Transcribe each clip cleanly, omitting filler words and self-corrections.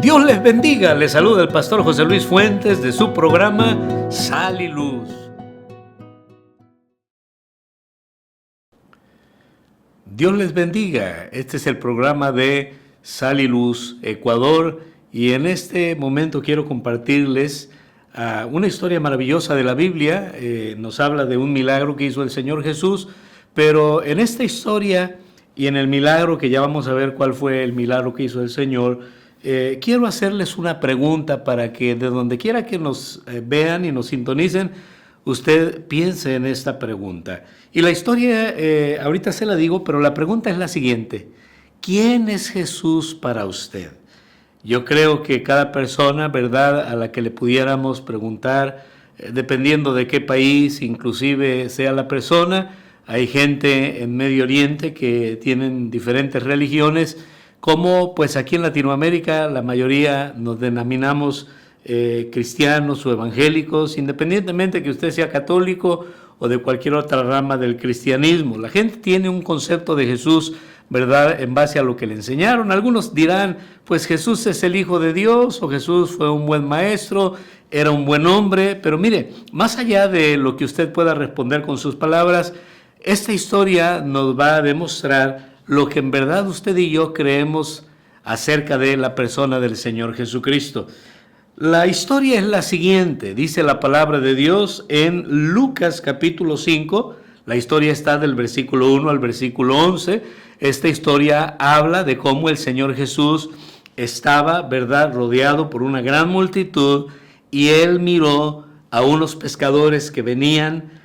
Dios les bendiga, les saluda el pastor José Luis Fuentes de su programa Sal y Luz. Dios les bendiga, este es el programa de Sal y Luz Ecuador y en este momento quiero compartirles una historia maravillosa de la Biblia. Nos habla de un milagro que hizo el Señor Jesús, pero en esta historia y en el milagro, que ya vamos a ver cuál fue el milagro que hizo el Señor, quiero hacerles una pregunta para que de donde quiera que nos vean y nos sintonicen, usted piense en esta pregunta. Y la historia, ahorita se la digo, pero la pregunta es la siguiente: ¿quién es Jesús para usted? Yo creo que cada persona, ¿verdad?, a la que le pudiéramos preguntar, dependiendo de qué país inclusive sea la persona, hay gente en Medio Oriente que tienen diferentes religiones, como pues aquí en Latinoamérica la mayoría nos denominamos cristianos o evangélicos, independientemente que usted sea católico o de cualquier otra rama del cristianismo. La gente tiene un concepto de Jesús, ¿verdad?, en base a lo que le enseñaron. Algunos dirán, pues Jesús es el Hijo de Dios, o Jesús fue un buen maestro, era un buen hombre. Pero mire, más allá de lo que usted pueda responder con sus palabras, esta historia nos va a demostrar lo que en verdad usted y yo creemos acerca de la persona del Señor Jesucristo. La historia es la siguiente, dice la palabra de Dios en Lucas capítulo 5, la historia está del versículo 1 al versículo 11, esta historia habla de cómo el Señor Jesús estaba, ¿verdad?, rodeado por una gran multitud, y él miró a unos pescadores que venían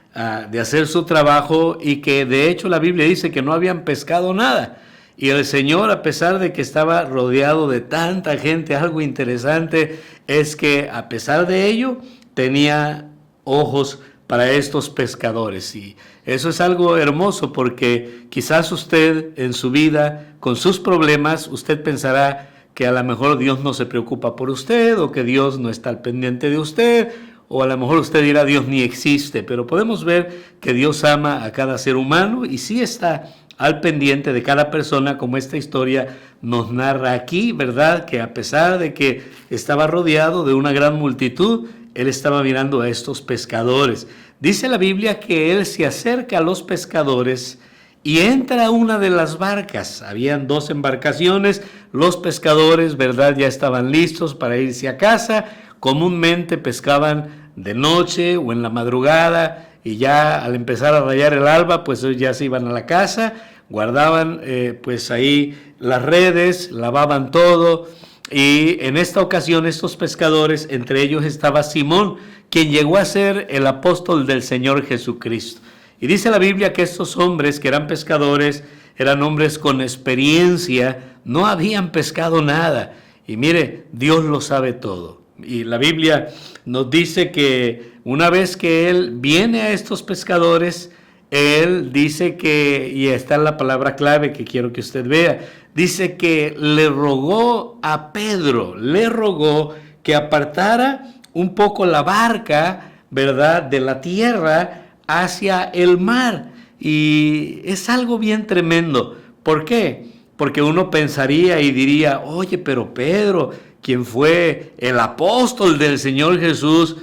de hacer su trabajo y que de hecho la Biblia dice que no habían pescado nada. Y el Señor, a pesar de que estaba rodeado de tanta gente, algo interesante es que a pesar de ello tenía ojos para estos pescadores. Y eso es algo hermoso, porque quizás usted en su vida, con sus problemas, usted pensará que a lo mejor Dios no se preocupa por usted, o que Dios no está al pendiente de usted, o a lo mejor usted dirá Dios ni existe. Pero podemos ver que Dios ama a cada ser humano y sí está al pendiente de cada persona, como esta historia nos narra aquí, ¿verdad?, que a pesar de que estaba rodeado de una gran multitud, él estaba mirando a estos pescadores. Dice la Biblia que él se acerca a los pescadores y entra a una de las barcas. Habían 2 embarcaciones, los pescadores, ¿verdad?, ya estaban listos para irse a casa. Comúnmente pescaban de noche o en la madrugada, y ya al empezar a rayar el alba, pues ellos ya se iban a la casa, guardaban pues ahí las redes, lavaban todo. Y en esta ocasión estos pescadores, entre ellos estaba Simón, quien llegó a ser el apóstol del Señor Jesucristo. Y dice la Biblia que estos hombres que eran pescadores, eran hombres con experiencia, no habían pescado nada. Y mire, Dios lo sabe todo. Y la Biblia nos dice que una vez que él viene a estos pescadores, él dice que, y está en la palabra clave que quiero que usted vea, dice que le rogó a Pedro, le rogó que apartara un poco la barca, ¿verdad?, de la tierra hacia el mar. Y es algo bien tremendo. ¿Por qué? Porque uno pensaría y diría, oye, pero Pedro, quien fue el apóstol del Señor Jesús,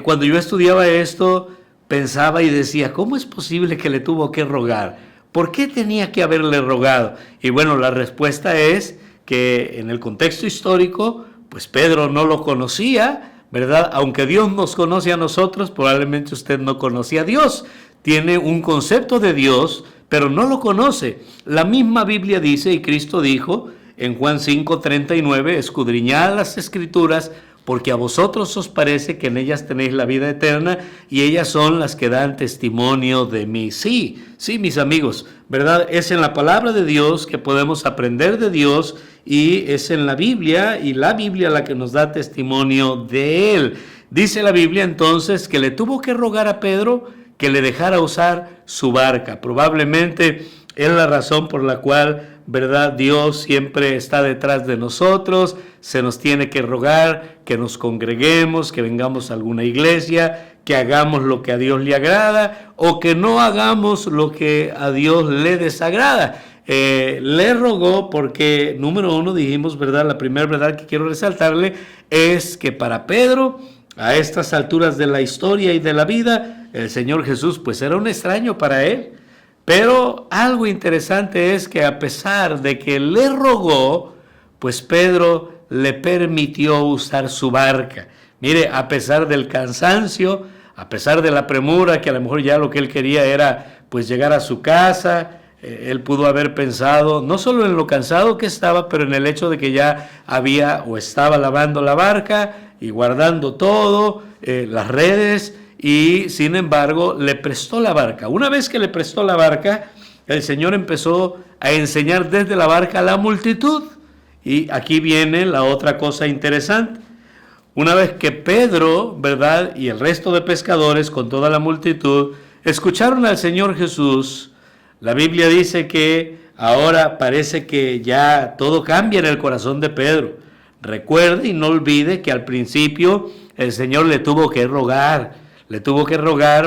cuando yo estudiaba esto, pensaba y decía, ¿cómo es posible que le tuvo que rogar? ¿Por qué tenía que haberle rogado? Y bueno, la respuesta es que en el contexto histórico, pues Pedro no lo conocía, ¿verdad? Aunque Dios nos conoce a nosotros, probablemente usted no conocía a Dios. Tiene un concepto de Dios, pero no lo conoce. La misma Biblia dice, y Cristo dijo en Juan 5:39, escudriñad las Escrituras, porque a vosotros os parece que en ellas tenéis la vida eterna, y ellas son las que dan testimonio de mí. Sí, mis amigos, ¿verdad? Es en la palabra de Dios que podemos aprender de Dios, y es en la Biblia, y la Biblia la que nos da testimonio de Él. Dice la Biblia entonces que le tuvo que rogar a Pedro que le dejara usar su barca. Probablemente es la razón por la cual, ¿verdad?, Dios siempre está detrás de nosotros. Se nos tiene que rogar que nos congreguemos, que vengamos a alguna iglesia, que hagamos lo que a Dios le agrada o que no hagamos lo que a Dios le desagrada. le rogó porque, número uno, dijimos, ¿verdad? La primera verdad que quiero resaltarle es que para Pedro, a estas alturas de la historia y de la vida, el Señor Jesús pues era un extraño para él. Pero algo interesante es que a pesar de que le rogó, pues Pedro le permitió usar su barca. Mire, a pesar del cansancio, a pesar de la premura, que a lo mejor ya lo que él quería era pues llegar a su casa, él pudo haber pensado no solo en lo cansado que estaba, pero en el hecho de que ya había o estaba lavando la barca y guardando todo, las redes, y sin embargo le prestó la barca. Una vez que le prestó la barca, el Señor empezó a enseñar desde la barca a la multitud. Y aquí viene la otra cosa interesante. Una vez que Pedro, ¿verdad?, y el resto de pescadores con toda la multitud escucharon al Señor Jesús, la Biblia dice que ahora parece que ya todo cambia en el corazón de Pedro. Recuerde y no olvide que al principio el Señor le tuvo que rogar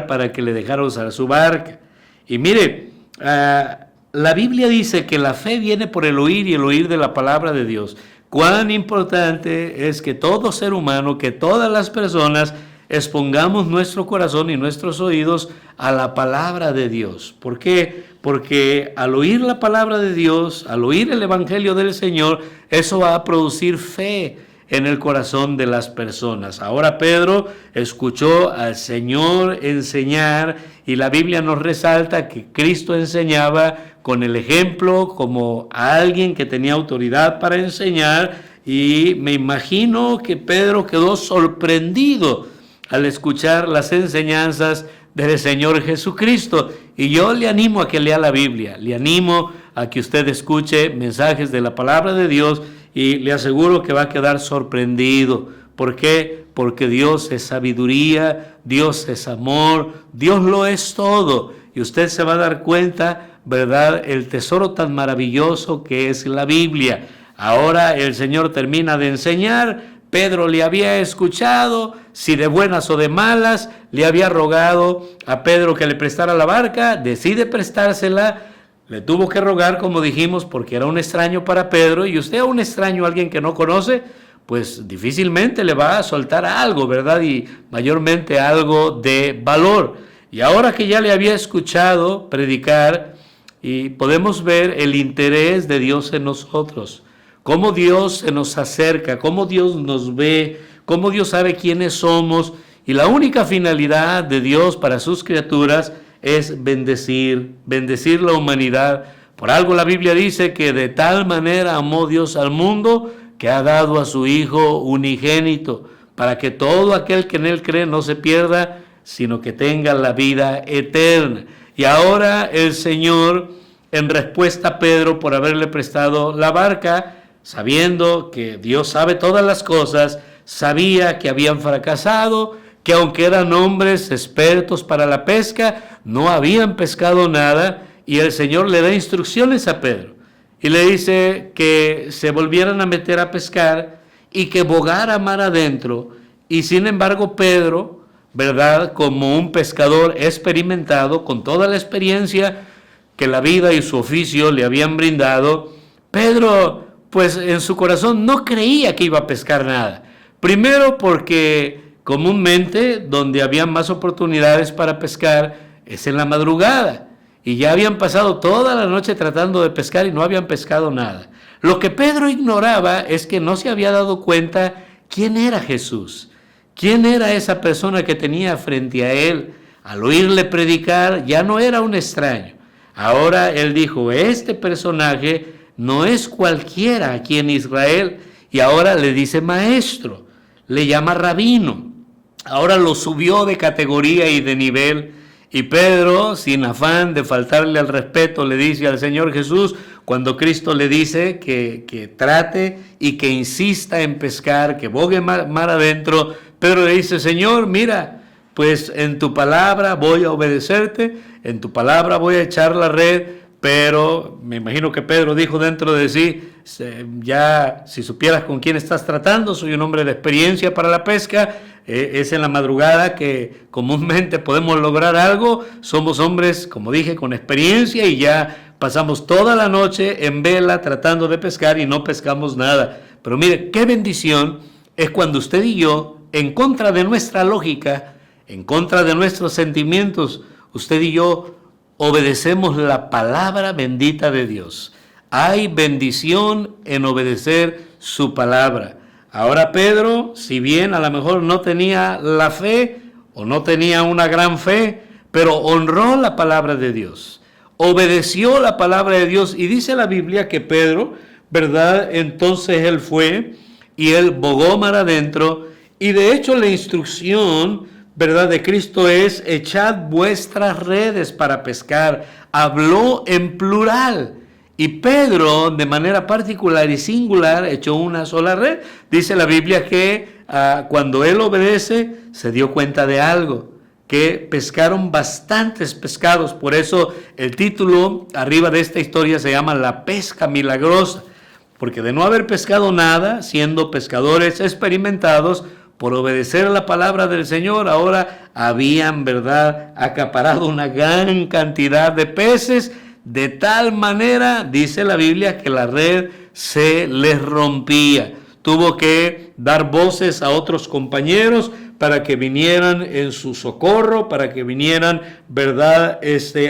para que le dejara usar su barca. Y mire, la Biblia dice que la fe viene por el oír y el oír de la palabra de Dios. Cuán importante es que todo ser humano, que todas las personas expongamos nuestro corazón y nuestros oídos a la palabra de Dios. ¿Por qué? Porque al oír la palabra de Dios, al oír el evangelio del Señor, eso va a producir fe en el corazón de las personas. Ahora Pedro escuchó al Señor enseñar y la Biblia nos resalta que Cristo enseñaba con el ejemplo como a alguien que tenía autoridad para enseñar, y me imagino que Pedro quedó sorprendido al escuchar las enseñanzas del Señor Jesucristo. Y yo le animo a que lea la Biblia, le animo a que usted escuche mensajes de la palabra de Dios y le aseguro que va a quedar sorprendido. ¿Por qué? Porque Dios es sabiduría, Dios es amor, Dios lo es todo. Y usted se va a dar cuenta, ¿verdad?, el tesoro tan maravilloso que es la Biblia. Ahora el Señor termina de enseñar. Pedro le había escuchado, si de buenas o de malas, le había rogado a Pedro que le prestara la barca, decide prestársela. Le tuvo que rogar, como dijimos, porque era un extraño para Pedro, y usted a un extraño, alguien que no conoce, pues difícilmente le va a soltar algo, ¿verdad? Y mayormente algo de valor. Y ahora que ya le había escuchado predicar, y podemos ver el interés de Dios en nosotros, cómo Dios se nos acerca, cómo Dios nos ve, cómo Dios sabe quiénes somos, y la única finalidad de Dios para sus criaturas es bendecir la humanidad. Por algo la Biblia dice que de tal manera amó Dios al mundo que ha dado a su Hijo unigénito, para que todo aquel que en Él cree no se pierda, sino que tenga la vida eterna. Y ahora el Señor, en respuesta a Pedro por haberle prestado la barca, sabiendo que Dios sabe todas las cosas, sabía que habían fracasado, que aunque eran hombres expertos para la pesca, no habían pescado nada, y el Señor le da instrucciones a Pedro y le dice que se volvieran a meter a pescar y que bogara mar adentro. Y sin embargo Pedro, ¿verdad?, como un pescador experimentado, con toda la experiencia que la vida y su oficio le habían brindado, Pedro pues en su corazón no creía que iba a pescar nada. Primero porque comúnmente donde había más oportunidades para pescar es en la madrugada, y ya habían pasado toda la noche tratando de pescar y no habían pescado nada. Lo que Pedro ignoraba es que no se había dado cuenta quién era Jesús, quién era esa persona que tenía frente a él. Al oírle predicar ya no era un extraño. Ahora él dijo, este personaje no es cualquiera aquí en Israel, y ahora le dice maestro, le llama rabino. Ahora lo subió de categoría y de nivel, y Pedro, sin afán de faltarle al respeto, le dice al Señor Jesús, cuando Cristo le dice que trate y que insista en pescar, que bogue mar adentro, Pedro le dice, Señor, mira, pues en tu palabra voy a obedecerte, en tu palabra voy a echar la red. Pero me imagino que Pedro dijo dentro de sí, ya si supieras con quién estás tratando, soy un hombre de experiencia para la pesca, es en la madrugada que comúnmente podemos lograr algo, somos hombres, como dije, con experiencia, y ya pasamos toda la noche en vela tratando de pescar y no pescamos nada. Pero mire, qué bendición es cuando usted y yo, en contra de nuestra lógica, en contra de nuestros sentimientos, usted y yo obedecemos la palabra bendita de Dios. Hay bendición en obedecer su palabra. Ahora Pedro, si bien a lo mejor no tenía la fe o no tenía una gran fe, pero honró la palabra de Dios, obedeció la palabra de Dios, y dice la Biblia que Pedro, ¿verdad? Entonces él fue y él bogó mar adentro, y de hecho la instrucción, ¿verdad?, de Cristo es: echad vuestras redes para pescar. Habló en plural. Y Pedro, de manera particular y singular, echó una sola red. Dice la Biblia que cuando él obedece, se dio cuenta de algo, que pescaron bastantes pescados. Por eso el título arriba de esta historia se llama La pesca milagrosa, porque de no haber pescado nada, siendo pescadores experimentados, por obedecer a la palabra del Señor, ahora habían, ¿verdad?, acaparado una gran cantidad de peces, de tal manera, dice la Biblia, que la red se les rompía. Tuvo que dar voces a otros compañeros para que vinieran en su socorro, para que vinieran, ¿verdad?,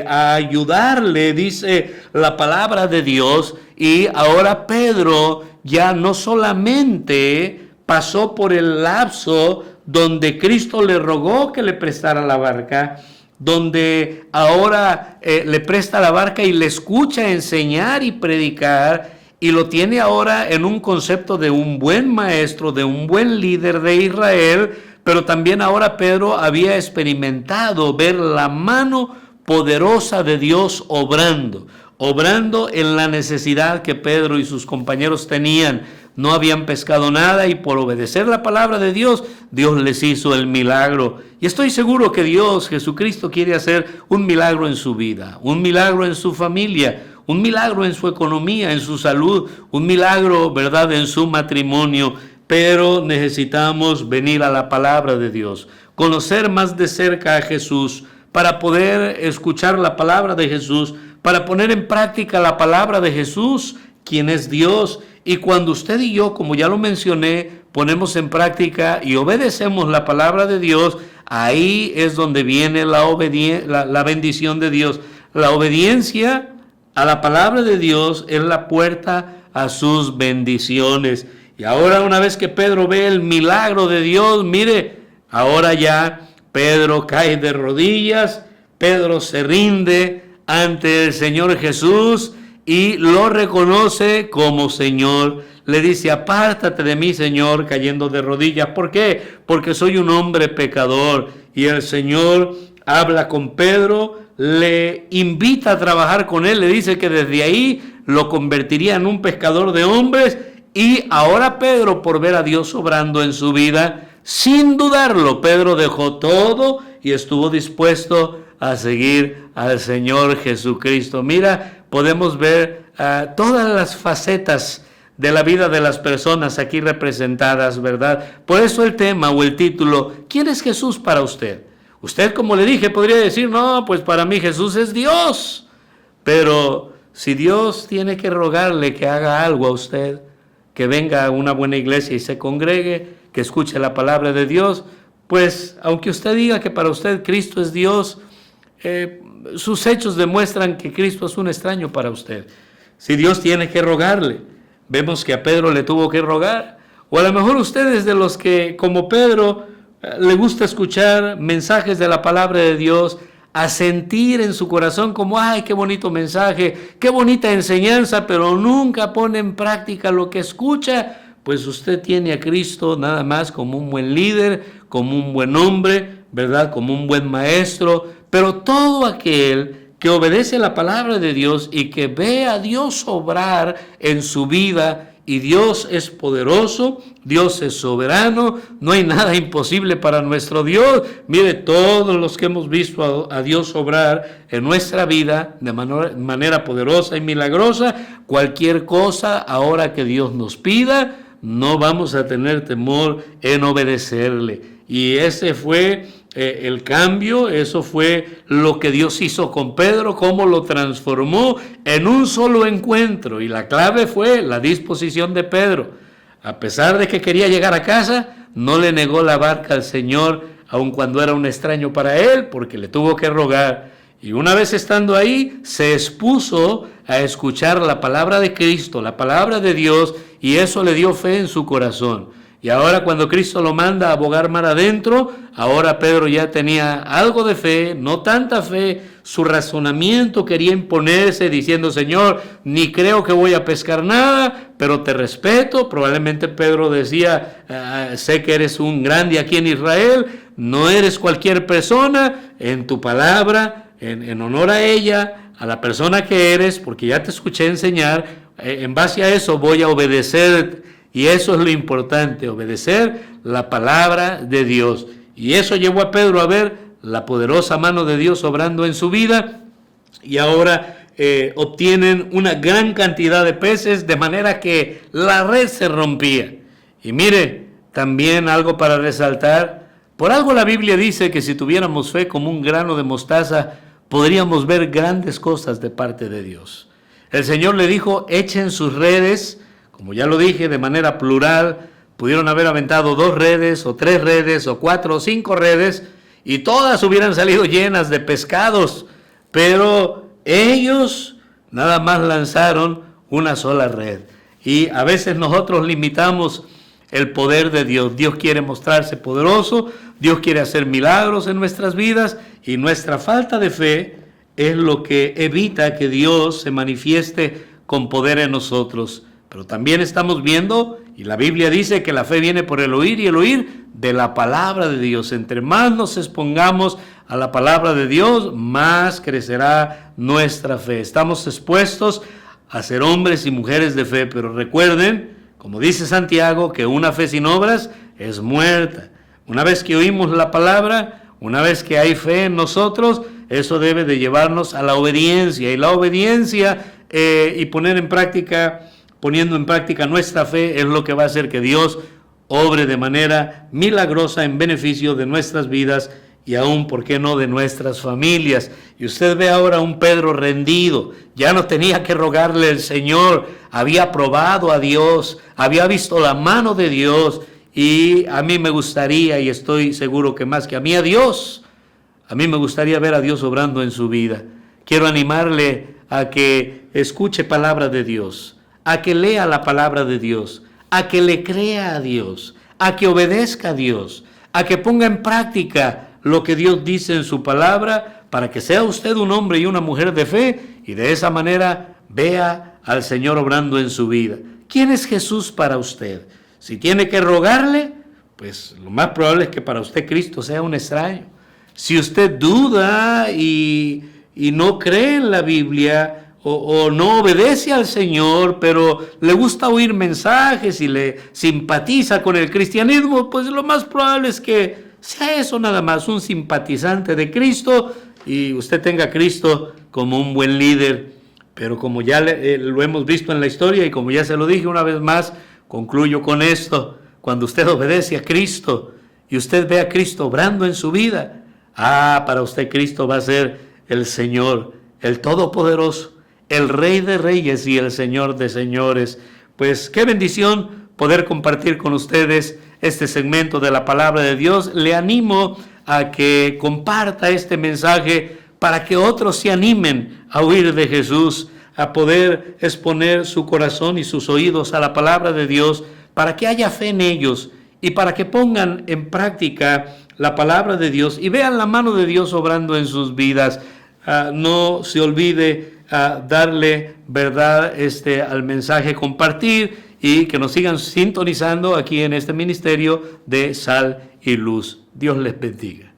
a ayudarle, dice la palabra de Dios. Y ahora Pedro ya no solamente pasó por el lapso donde Cristo le rogó que le prestara la barca, donde ahora le presta la barca y le escucha enseñar y predicar, y lo tiene ahora en un concepto de un buen maestro, de un buen líder de Israel, pero también ahora Pedro había experimentado ver la mano poderosa de Dios obrando en la necesidad que Pedro y sus compañeros tenían. No habían pescado nada, y por obedecer la palabra de Dios, Dios les hizo el milagro. Y estoy seguro que Dios, Jesucristo, quiere hacer un milagro en su vida, un milagro en su familia, un milagro en su economía, en su salud, un milagro, ¿verdad?, en su matrimonio. Pero necesitamos venir a la palabra de Dios, conocer más de cerca a Jesús, para poder escuchar la palabra de Jesús, para poner en práctica la palabra de Jesús, quien es Dios. Y cuando usted y yo, como ya lo mencioné, ponemos en práctica y obedecemos la palabra de Dios, ahí es donde viene la bendición de Dios. La obediencia a la palabra de Dios es la puerta a sus bendiciones. Y ahora, una vez que Pedro ve el milagro de Dios, mire, ahora ya Pedro cae de rodillas, Pedro se rinde ante el Señor Jesús y lo reconoce como Señor. Le dice: apártate de mí, Señor, cayendo de rodillas. ¿Por qué? Porque soy un hombre pecador. Y el Señor habla con Pedro, le invita a trabajar con él, le dice que desde ahí lo convertiría en un pescador de hombres. Y ahora Pedro, por ver a Dios obrando en su vida, sin dudarlo, Pedro dejó todo y estuvo dispuesto a seguir al Señor Jesucristo. Mira, podemos ver todas las facetas de la vida de las personas aquí representadas, ¿verdad? Por eso el tema o el título: ¿quién es Jesús para usted? Usted, como le dije, podría decir: no, pues para mí Jesús es Dios. Pero si Dios tiene que rogarle que haga algo a usted, que venga a una buena iglesia y se congregue, que escuche la palabra de Dios, pues aunque usted diga que para usted Cristo es Dios, sus hechos demuestran que Cristo es un extraño para usted. Si Dios tiene que rogarle, vemos que a Pedro le tuvo que rogar. O a lo mejor usted es de los que, como Pedro, le gusta escuchar mensajes de la palabra de Dios, a sentir en su corazón como: ¡ay, qué bonito mensaje, qué bonita enseñanza!, pero nunca pone en práctica lo que escucha. Pues usted tiene a Cristo nada más como un buen líder, como un buen hombre, ¿verdad?, como un buen maestro. Pero todo aquel que obedece la palabra de Dios y que ve a Dios obrar en su vida, y Dios es poderoso, Dios es soberano, no hay nada imposible para nuestro Dios. Mire, todos los que hemos visto a Dios obrar en nuestra vida de manera poderosa y milagrosa, cualquier cosa ahora que Dios nos pida, no vamos a tener temor en obedecerle. Y ese fue el cambio, eso fue lo que Dios hizo con Pedro, cómo lo transformó en un solo encuentro. Y la clave fue la disposición de Pedro. A pesar de que quería llegar a casa, no le negó la barca al Señor, aun cuando era un extraño para él, porque le tuvo que rogar. Y una vez estando ahí, se expuso a escuchar la palabra de Cristo, la palabra de Dios, y eso le dio fe en su corazón. Y ahora cuando Cristo lo manda a bogar mar adentro, ahora Pedro ya tenía algo de fe, no tanta fe. Su razonamiento quería imponerse diciendo, Señor, ni creo que voy a pescar nada, pero te respeto. Probablemente Pedro decía, sé que eres un grande aquí en Israel, no eres cualquier persona, en tu palabra, en honor a ella, a la persona que eres, porque ya te escuché enseñar, en base a eso voy a obedecer. Y eso es lo importante, obedecer la palabra de Dios. Y eso llevó a Pedro a ver la poderosa mano de Dios obrando en su vida. Y ahora obtienen una gran cantidad de peces, de manera que la red se rompía. Y mire, también algo para resaltar. Por algo la Biblia dice que si tuviéramos fe como un grano de mostaza, podríamos ver grandes cosas de parte de Dios. El Señor le dijo, echen sus redes. Como ya lo dije, de manera plural, pudieron haber aventado 2 redes, o 3 redes, o 4 o 5 redes, y todas hubieran salido llenas de pescados, pero ellos nada más lanzaron una sola red. Y a veces nosotros limitamos el poder de Dios. Dios quiere mostrarse poderoso, Dios quiere hacer milagros en nuestras vidas, y nuestra falta de fe es lo que evita que Dios se manifieste con poder en nosotros. Pero también estamos viendo, y la Biblia dice que la fe viene por el oír, y el oír de la palabra de Dios. Entre más nos expongamos a la palabra de Dios, más crecerá nuestra fe. Estamos expuestos a ser hombres y mujeres de fe, pero recuerden, como dice Santiago, que una fe sin obras es muerta. Una vez que oímos la palabra, una vez que hay fe en nosotros, eso debe de llevarnos a la obediencia. Y la obediencia y poniendo en práctica nuestra fe es lo que va a hacer que Dios obre de manera milagrosa en beneficio de nuestras vidas y aún, ¿por qué no?, de nuestras familias. Y usted ve ahora a un Pedro rendido, ya no tenía que rogarle al Señor, había probado a Dios, había visto la mano de Dios, y a mí me gustaría, y estoy seguro que más que a mí, a mí me gustaría ver a Dios obrando en su vida. Quiero animarle a que escuche palabra de Dios, a que lea la palabra de Dios, a que le crea a Dios, a que obedezca a Dios, a que ponga en práctica lo que Dios dice en su palabra, para que sea usted un hombre y una mujer de fe, y de esa manera vea al Señor obrando en su vida. ¿Quién es Jesús para usted? Si tiene que rogarle, pues lo más probable es que para usted Cristo sea un extraño. Si usted duda y no cree en la Biblia, o no obedece al Señor, pero le gusta oír mensajes y le simpatiza con el cristianismo, pues lo más probable es que sea eso nada más, un simpatizante de Cristo, y usted tenga a Cristo como un buen líder. Pero como ya lo hemos visto en la historia, y como ya se lo dije una vez más, concluyo con esto: cuando usted obedece a Cristo y usted ve a Cristo obrando en su vida, para usted Cristo va a ser el Señor, el Todopoderoso, el Rey de Reyes y el Señor de Señores. Pues qué bendición poder compartir con ustedes este segmento de la palabra de Dios. Le animo a que comparta este mensaje para que otros se animen a oír de Jesús, a poder exponer su corazón y sus oídos a la palabra de Dios, para que haya fe en ellos y para que pongan en práctica la palabra de Dios y vean la mano de Dios obrando en sus vidas. No se olvide darle verdad al mensaje, compartir, y que nos sigan sintonizando aquí en este ministerio de Sal y Luz. Dios les bendiga.